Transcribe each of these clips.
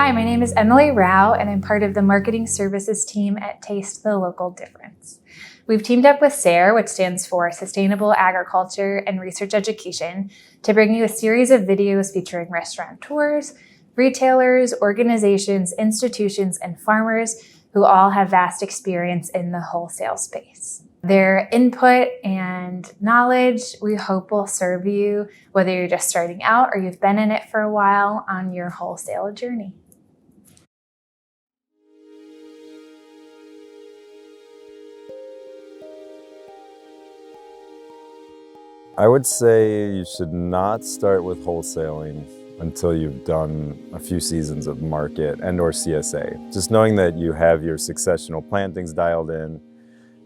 Hi, my name is Emily Rao, and I'm part of the marketing services team at Taste the Local Difference. We've teamed up with SARE, which stands for Sustainable Agriculture and Research Education, to bring you a series of videos featuring restaurateurs, retailers, organizations, institutions, and farmers who all have vast experience in the wholesale space. Their input and knowledge, we hope, will serve you, whether you're just starting out or you've been in it for a while, on your wholesale journey. I would say you should not start with wholesaling until you've done a few seasons of market and/or CSA. Just knowing that you have your successional plantings dialed in.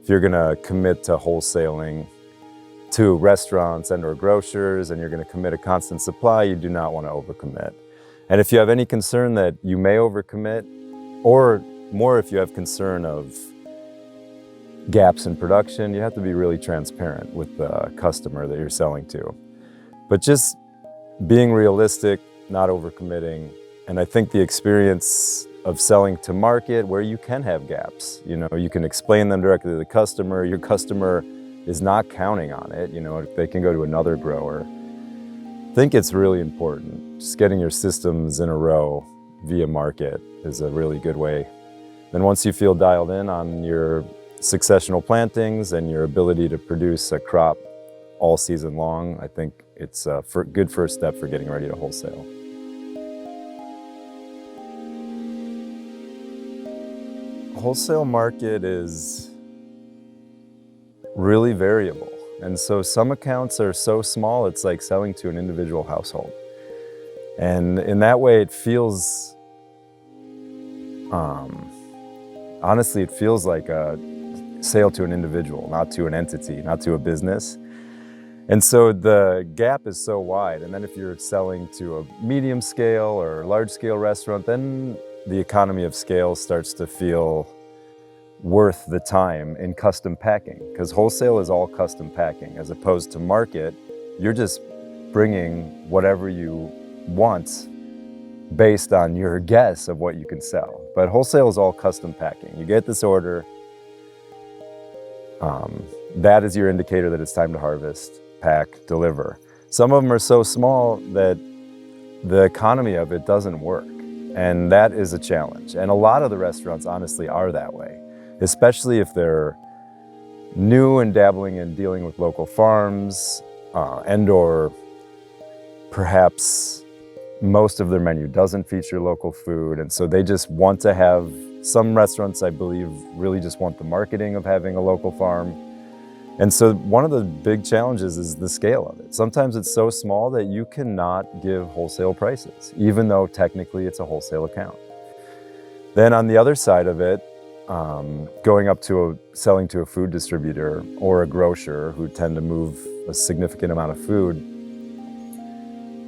If you're gonna commit to wholesaling to restaurants and/or grocers and you're gonna commit a constant supply, you do not want to overcommit. And if you have any concern that you may overcommit, or more if you have concern of gaps in production, you have to be really transparent with the customer that you're selling to. But just being realistic, not overcommitting. And I think the experience of selling to market where you can have gaps, you can explain them directly to the customer. Your customer is not counting on it. They can go to another grower. I think it's really important. Just getting your systems in a row via market is a really good way. Then once you feel dialed in on your successional plantings and your ability to produce a crop all season long, I think it's a good first step for getting ready to wholesale. Wholesale market is really variable. And so some accounts are so small, it's like selling to an individual household. And in that way, it feels, honestly, it feels like a sale to an individual, not to an entity, not to a business. And so the gap is so wide. And then if you're selling to a medium scale or large scale restaurant, then the economy of scale starts to feel worth the time in custom packing, because wholesale is all custom packing, as opposed to market. You're just bringing whatever you want based on your guess of what you can sell. But wholesale is all custom packing. You get this order, that is your indicator that it's time to harvest, pack, deliver. Some of them are so small that the economy of it doesn't work, and that is a challenge. And a lot of the restaurants honestly are that way, especially if they're new and dabbling in dealing with local farms, and/or perhaps most of their menu doesn't feature local food, and so they just want to have, some restaurants, I believe, really just want the marketing of having a local farm. And so one of the big challenges is the scale of it. Sometimes it's so small that you cannot give wholesale prices, even though technically it's a wholesale account. Then on the other side of it, going up to selling to a food distributor or a grocer who tend to move a significant amount of food,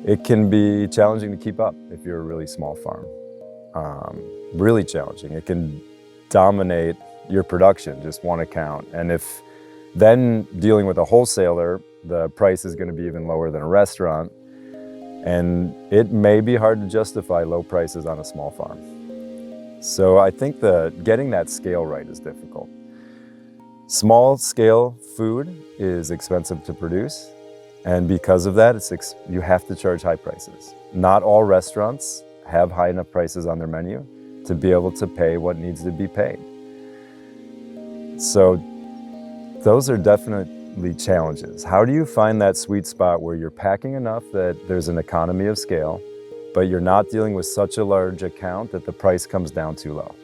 it can be challenging to keep up if you're a really small farm. Really challenging. It can dominate your production, just one account. And if then dealing with a wholesaler, the price is going to be even lower than a restaurant. And it may be hard to justify low prices on a small farm. So I think getting that scale right is difficult. Small scale food is expensive to produce. And because of that, you have to charge high prices. Not all restaurants have high enough prices on their menu to be able to pay what needs to be paid. So those are definitely challenges. How do you find that sweet spot where you're packing enough that there's an economy of scale, but you're not dealing with such a large account that the price comes down too low?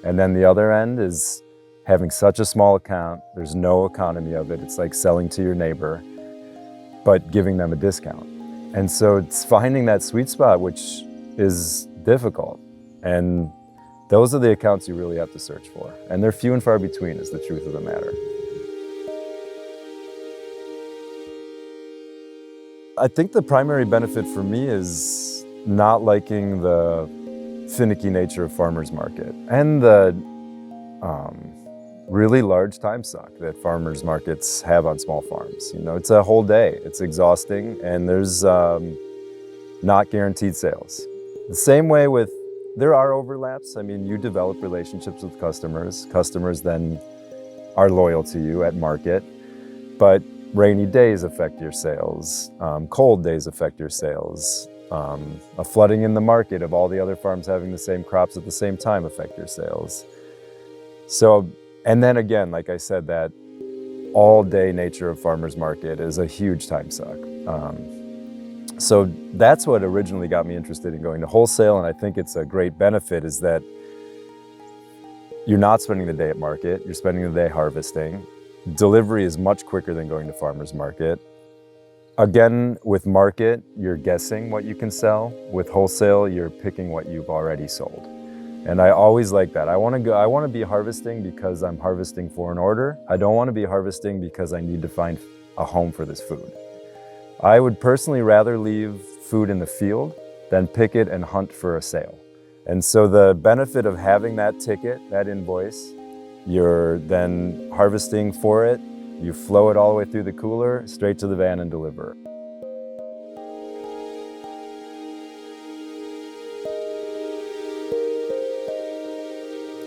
And then the other end is having such a small account, there's no economy of it. It's like selling to your neighbor, but giving them a discount. And so it's finding that sweet spot, which is difficult. And those are the accounts you really have to search for. And they're few and far between, is the truth of the matter. I think the primary benefit for me is not liking the finicky nature of farmers market and the really large time suck that farmers markets have on small farms. It's a whole day. It's exhausting, and there's not guaranteed sales. The same way with there are overlaps. I mean, you develop relationships with customers. Customers then are loyal to you at market, but rainy days affect your sales. Cold days affect your sales. A flooding in the market of all the other farms having the same crops at the same time affect your sales. So, and then again, like I said, that all-day nature of farmers market is a huge time suck. So that's what originally got me interested in going to wholesale, and I think it's a great benefit is that you're not spending the day at market, you're spending the day harvesting. Delivery is much quicker than going to farmers market. Again, with market, you're guessing what you can sell. With wholesale, you're picking what you've already sold. And I always like that. I want to be harvesting because I'm harvesting for an order. I don't want to be harvesting because I need to find a home for this food. I would personally rather leave food in the field than pick it and hunt for a sale. And so the benefit of having that ticket, that invoice, you're then harvesting for it, you flow it all the way through the cooler, straight to the van and deliver.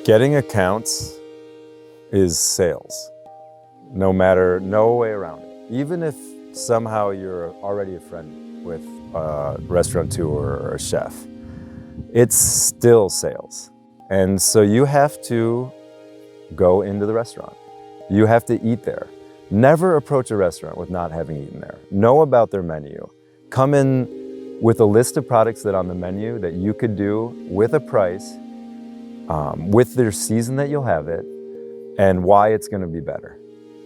Getting accounts is sales, no way around it. Even if somehow you're already a friend with a restaurateur or a chef, it's still sales. And so you have to go into the restaurant. You have to eat there. Never approach a restaurant with not having eaten there. Know about their menu. Come in with a list of products that on the menu that you could do with a price, with their season that you'll have it, and why it's gonna be better.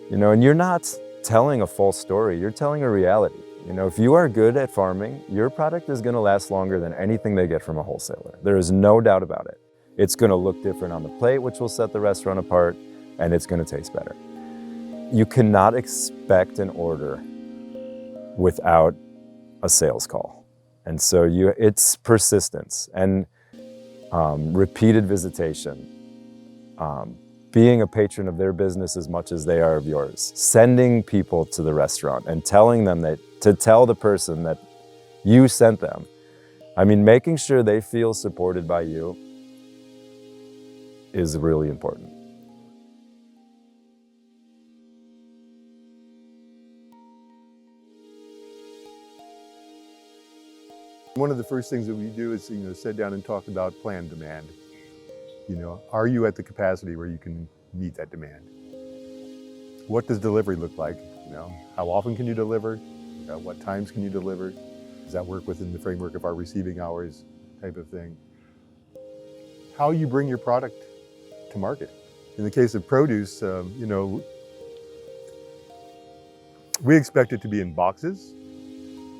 You know, and you're not telling a false story, you're telling a reality. You know, if you are good at farming, your product is gonna last longer than anything they get from a wholesaler. There is no doubt about it. It's gonna look different on the plate, which will set the restaurant apart, and it's gonna taste better. You cannot expect an order without a sales call. And so it's persistence and repeated visitation, being a patron of their business as much as they are of yours, sending people to the restaurant and telling them to tell the person that you sent them. I mean, making sure they feel supported by you is really important. One of the first things that we do is, sit down and talk about planned demand. Are you at the capacity where you can meet that demand? What does delivery look like? How often can you deliver? What times can you deliver? Does that work within the framework of our receiving hours type of thing? How you bring your product to market. In the case of produce, we expect it to be in boxes.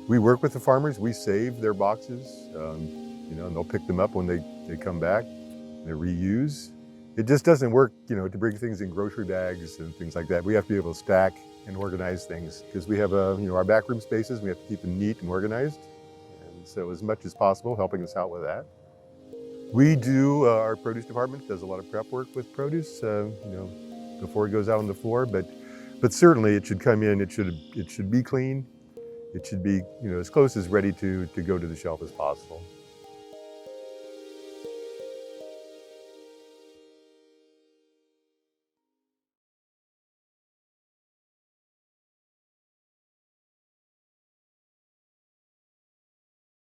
We work with the farmers, we save their boxes, and they'll pick them up when they come back, they reuse. It just doesn't work, to bring things in grocery bags and things like that. We have to be able to stack and organize things because we have our backroom spaces, we have to keep them neat and organized. And so as much as possible, helping us out with that. We do, our produce department does a lot of prep work with produce, before it goes out on the floor, but certainly it should come in, it should be clean. It should be, as close as ready to go to the shelf as possible.